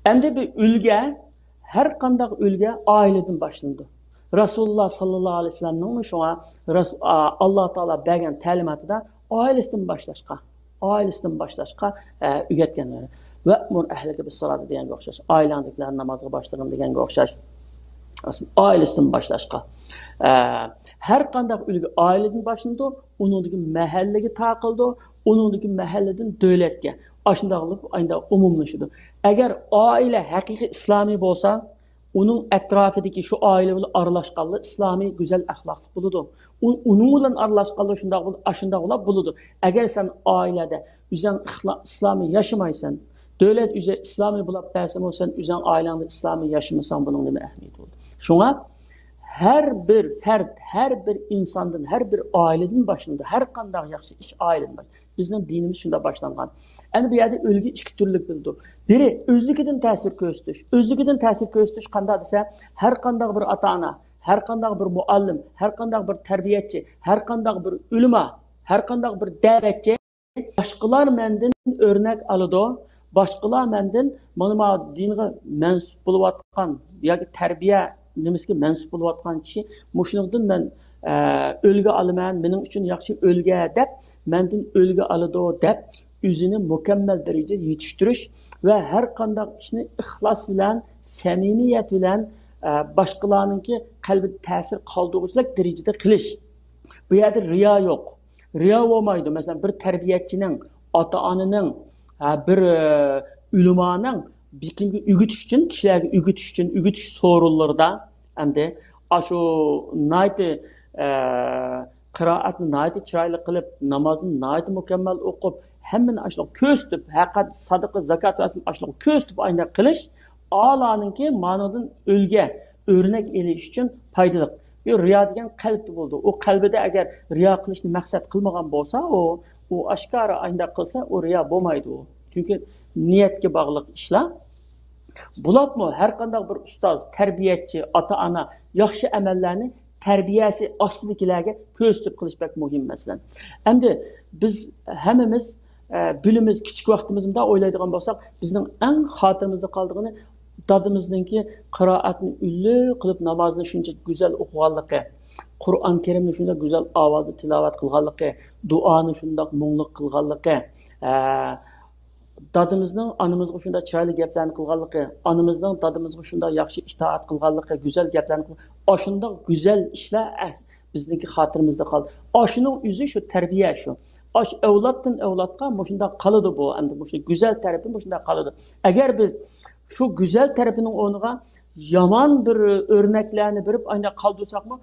Endi bir ülge, her qandaq ülge aileden başlandı. Rasulullah sallallahu aleyhi ve sellem'nin şuna Allah Teala bergen talimatida ailesinden başlaşqa ügetkenleri. Ve'mur ehlike bis salati degenge o'xshash. Ailandagilar namozga başlagin degenge o'xshash. Ailesinden başlaşqa. Her qandaq ülge aileden başlandı, onundaki mahallege taqıldı, onundaki mahalleden devletke. Aşındaqılıp ayında umumlaşıdı. Eğer aile hakiki İslami olsa, onun etrafındaki şu aile ile arlaşqanlı İslami güzel ahlaklı buludu. Onunla arlaşqanlı aşında ola buludu. Eğer sen ailede üzen İslami yaşamaysan, devlet üze İslami bulap bəsəm olsan, üzen ailende İslami yaşamasan bunun ne ehmiyeti oldu. Şuna her bir fert, her bir insandan, her bir aileden başlandı. Her qandaq yaxşı iş aileden başlandı. Bizim dinimiz şunda başlanğan. Yani bir yerde ölgü iki türlük bildi. Biri özlükiden təsir göstüş. Özlükiden təsir göstüş qanda dese her qandaq bir ata-ana, her qandaq bir muallim, her qandaq bir terbiyetçi, her qandaq bir ulema, her qandaq bir davetçi başqalar menden örnek alıdı. Başqalar menden mana dinge mensup bolup atkan yoki terbiye nimesiga mensup bolup atkan kişi muşundan ben ölgü alıman, benim için yaxşı ölgü dep, menden ölgü alıdı dep, özünü mükemmel derecede yetiştiriş ve her qandaq işini ihlas bilen, samimiyet bilen başqalarınki kalbi tesir kaldırıcılık derecede kılış. Bu yerde riya yok. Riya olmaydı. Mesela bir terbiyetçinin, ata-ananın, bir ülemanın bir kimge ügütüş için, kişilerge ügütüş için, ügütüş sorunlarda hem de aşu nayti kıraatını nayti çıraylı kılıp, namazını nayti mükemmel okup, hemen aşılı köstüp, hakikat, sadıkı, zakat versin aşılı köstüp aynı kılış, ağlanınki manadın ölge, örnek eliş için faydalı. Bir riya degen kalpte buldu. O kalbide eğer riya kılışını maksat kılmagan bolsa, o aşkara aynı kılsa, o riya bolmaydı o. Çünkü niyetke bağlılık işler. Bulat mı? Her qandaq bir ustaz, terbiyetçi, ata-ana, yaxşı emellerini terbiyesi aslıdakilerge köstüp kılış pek muhim mesela. Hem de biz hemimiz bilimiz, küçük vaktimizde oylaydigan bolsak, bizning en hatırımızda kaldığını dadımızdaki kıraatını üllü kılıp namazını şunca güzel okuganlığı, Kur'an-ı Kerim'ni şunda güzel avazı tilavet kılganlığı, duanı şunda muңluk kılganlığı, dadımızın anımızga şunda çıraylı geplerini kılganlığı, anımızdan dadımızga şunda yaxşı itaat kılganlığı, güzel geplerini kılganlığı, aşında güzel işler bizdeki hatırımızda kaldı. Aşının yüzü şu terbiye şu. Aş evlattan evlatqa şunda kalıdı bu. Yani bu güzel tarafı şunda kalıdı. Eğer biz şu güzel tarafının onuğa yaman bir örneklerini verip aynı kaldırsak mı?